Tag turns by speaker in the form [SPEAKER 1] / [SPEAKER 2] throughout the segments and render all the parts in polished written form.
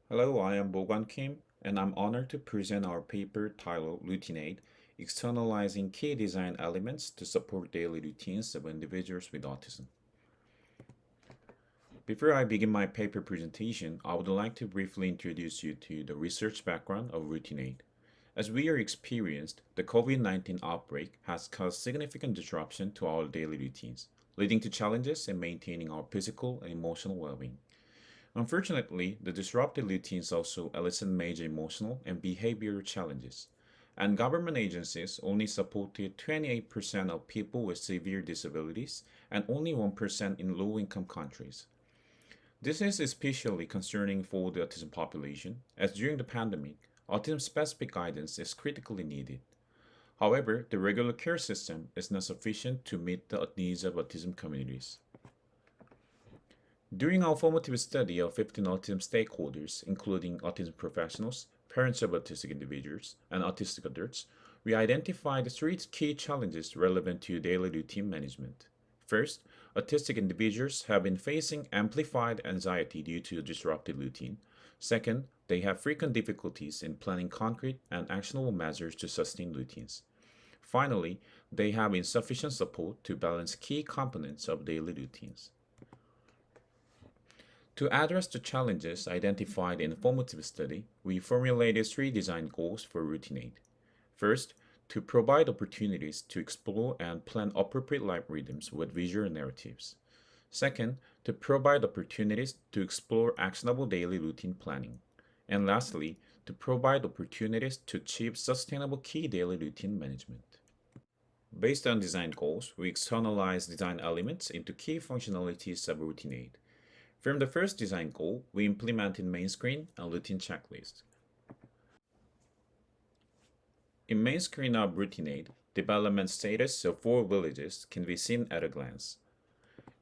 [SPEAKER 1] Hello, I am Bogoan Kim, and I'm honored to present our paper titled RoutineAid, Externalizing Key Design Elements to Support Daily Routines of Individuals with Autism. Before I begin my paper presentation, I would like to briefly introduce you to the research background of RoutineAid. As we are experienced, the COVID-19 outbreak has caused significant disruption to our daily routines, leading to challenges in maintaining our physical and emotional well-being. Unfortunately, the disrupted routines also elicit major emotional and behavioral challenges, and government agencies only supported 28% of people with severe disabilities and only 1% in low income countries. This is especially concerning for the autism population, as during the pandemic, autism specific guidance is critically needed. However, the regular care system is not sufficient to meet the needs of autism communities. During our formative study of 15 autism stakeholders, including autism professionals, parents of autistic individuals, and autistic adults, we identified three key challenges relevant to daily routine management. First, autistic individuals have been facing amplified anxiety due to a disrupted routine. Second, they have frequent difficulties in planning concrete and actionable measures to sustain routines. Finally, they have insufficient support to balance key components of daily routines. To address the challenges identified in the formative study, we formulated three design goals for RoutineAid. First, to provide opportunities to explore and plan appropriate life rhythms with visual narratives. Second, to provide opportunities to explore actionable daily routine planning. And lastly, to provide opportunities to achieve sustainable key daily routine management. Based on design goals, we externalize design elements into key functionalities of RoutineAid. From the first design goal, we implemented main screen and routine checklist. In main screen of RoutineAid, development status of four villages can be seen at a glance.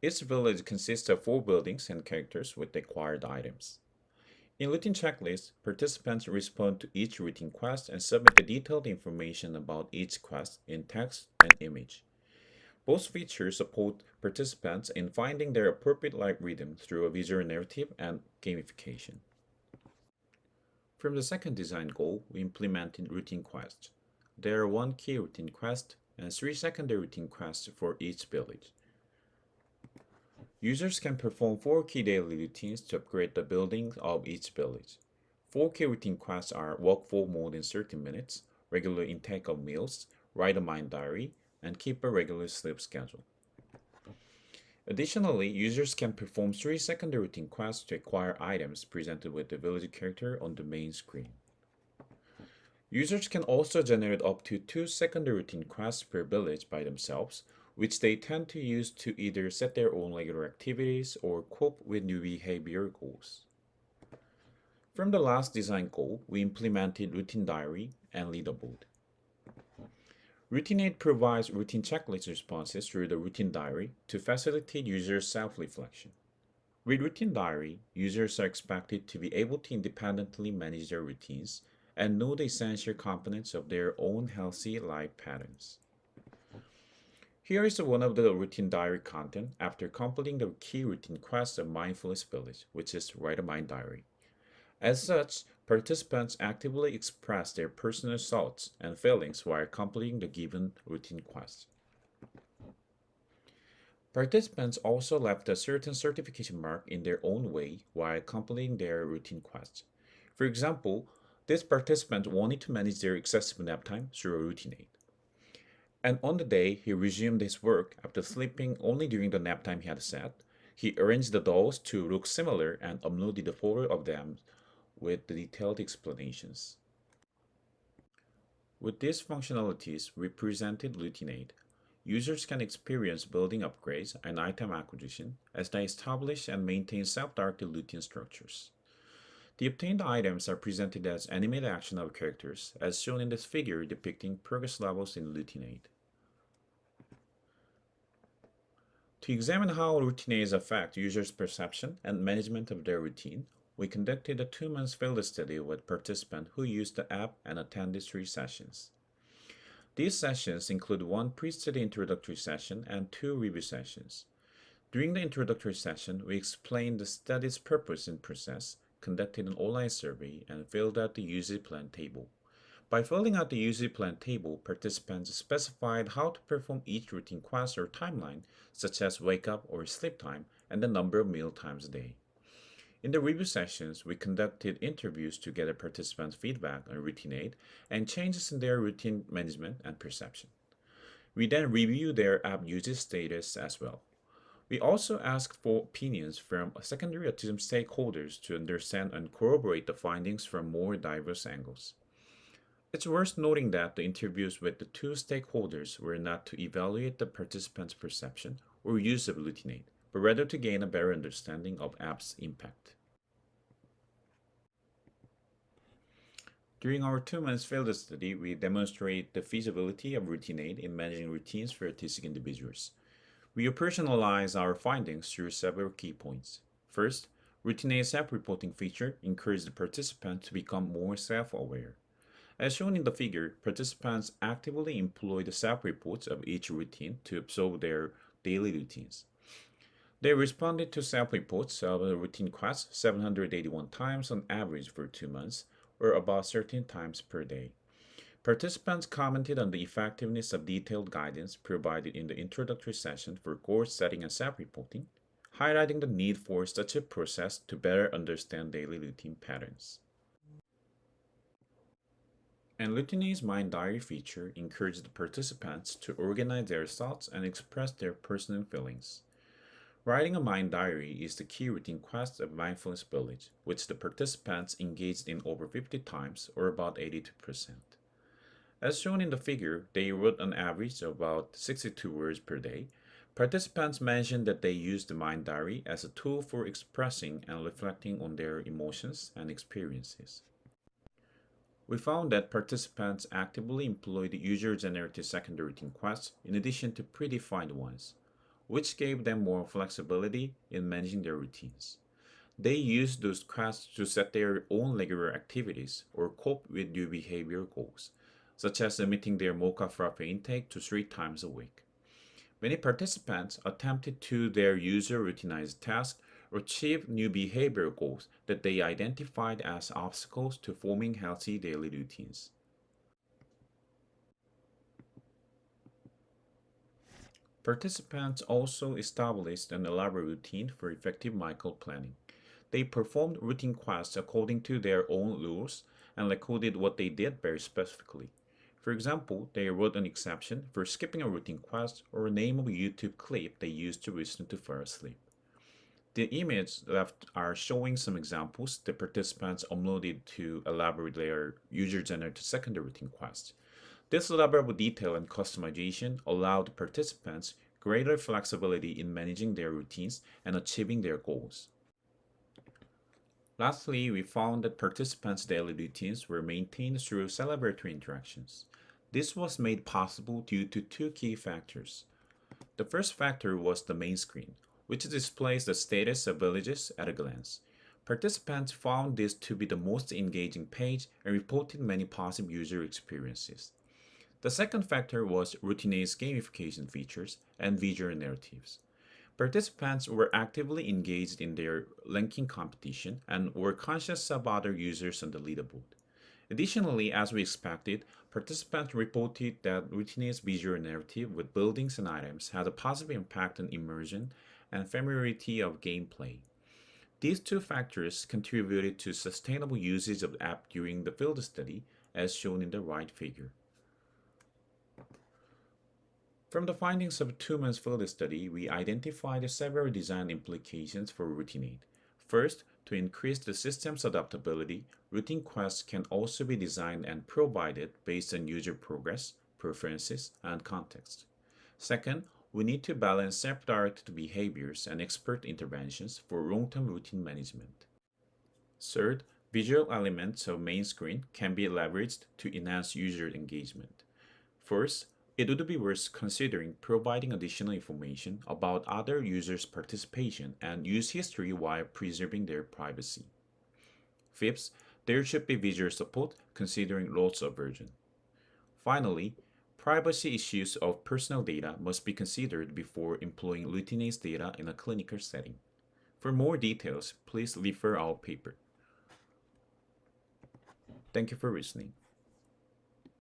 [SPEAKER 1] Each village consists of four buildings and characters with required items. In routine checklist, participants respond to each routine quest and submit the detailed information about each quest in text and image. Both features support participants in finding their appropriate life rhythm through a visual narrative and gamification. From the second design goal, we implemented routine quests. There are one key routine quest and three secondary routine quests for each village. Users can perform four key daily routines to upgrade the buildings of each village. Four key routine quests are walk for more than 30 minutes, regular intake of meals, write a mind diary, and keep a regular sleep schedule. Additionally, users can perform three secondary routine quests to acquire items presented with the village character on the main screen. Users can also generate up to two secondary routine quests per village by themselves, which they tend to use to either set their own regular activities or cope with new behavior goals. From the last design goal, we implemented routine diary and leaderboard. RoutineAid provides routine checklist responses through the routine diary to facilitate user self-reflection. With routine diary, users are expected to be able to independently manage their routines and know the essential components of their own healthy life patterns. Here is one of the routine diary content after completing the key routine quest of Mindfulness Village, which is Write a Mind Diary. As such, participants actively express their personal thoughts and feelings while completing the given routine quest. Participants also left a certain certification mark in their own way while completing their routine quest. For example, this participant wanted to manage their excessive nap time through a RoutineAid. And on the day he resumed his work after sleeping only during the nap time he had set, he arranged the dolls to look similar and uploaded a photo of them with detailed explanations. With these functionalities represented RoutineAid, users can experience building upgrades and item acquisition as they establish and maintain self-directed routine structures. The obtained items are presented as animated action of characters, as shown in this figure depicting progress levels in RoutineAid. To examine how RoutineAids affect users' perception and management of their routine, we conducted a 2-month field study with participants who used the app and attended 3 sessions. These sessions include one pre-study introductory session and 2 review sessions. During the introductory session, we explained the study's purpose and process, conducted an online survey and filled out the usage plan table. By filling out the usage plan table, participants specified how to perform each routine quest or timeline, such as wake up or sleep time, and the number of meal times a day. In the review sessions, we conducted interviews to gather participants' feedback on RoutineAid and changes in their routine management and perception. We then review their app usage status as well. We also asked for opinions from secondary autism stakeholders to understand and corroborate the findings from more diverse angles. It's worth noting that the interviews with the two stakeholders were not to evaluate the participants' perception or use of RoutineAid, but rather to gain a better understanding of app's impact. During our 2 months field study, we demonstrate the feasibility of RoutineAid in managing routines for autistic individuals. We operationalize our findings through several key points. First, RoutineAid's self-reporting feature encourages the participant to become more self-aware. As shown in the figure, participants actively employ the self-reports of each routine to observe their daily routines. They responded to self-reports of the routine quests 781 times on average for 2 months, or about 13 times per day. Participants commented on the effectiveness of detailed guidance provided in the introductory session for goal setting and self-reporting, highlighting the need for such a process to better understand daily routine patterns. And RoutineAid's Mind Diary feature encouraged the participants to organize their thoughts and express their personal feelings. Writing a mind diary is the key routine quest of Mindfulness Village, which the participants engaged in over 50 times, or about 82%. As shown in the figure, they wrote an average of about 62 words per day. Participants mentioned that they used the mind diary as a tool for expressing and reflecting on their emotions and experiences. We found that participants actively employed user-generated secondary routine quests in addition to predefined ones, which gave them more flexibility in managing their routines. They used those quests to set their own regular activities or cope with new behavior goals, such as limiting their mocha frappe intake to 3 times a week. Many participants attempted to their user routinized tasks or achieve new behavior goals that they identified as obstacles to forming healthy daily routines. Participants also established an elaborate routine for effective micro-planning. They performed routine quests according to their own rules and recorded what they did very specifically. For example, they wrote an exception for skipping a routine quest or a name of a YouTube clip they used to listen to fall asleep. The images left are showing some examples the participants uploaded to elaborate their user-generated secondary routine quests. This level of detail and customization allowed participants greater flexibility in managing their routines and achieving their goals. Lastly, we found that participants' daily routines were maintained through celebratory interactions. This was made possible due to two key factors. The first factor was the main screen, which displays the status of villages at a glance. Participants found this to be the most engaging page and reported many positive user experiences. The second factor was RoutineAid's gamification features and visual narratives. Participants were actively engaged in their ranking competition and were conscious of other users on the leaderboard. Additionally, as we expected, participants reported that RoutineAid's visual narrative with buildings and items had a positive impact on immersion and familiarity of gameplay. These two factors contributed to sustainable usage of the app during the field study, as shown in the right figure. From the findings of a 2 months field study, we identified several design implications for RoutineAid. First, to increase the system's adaptability, routine quests can also be designed and provided based on user progress, preferences, and context. Second, we need to balance self-directed behaviors and expert interventions for long-term routine management. Third, visual elements of main screen can be leveraged to enhance user engagement. First, it would be worth considering providing additional information about other users' participation and use history while preserving their privacy. Fifth, there should be visual support considering loss aversion. Finally, privacy issues of personal data must be considered before employing RoutineAid's data in a clinical setting. For more details, please refer our paper. Thank you for listening.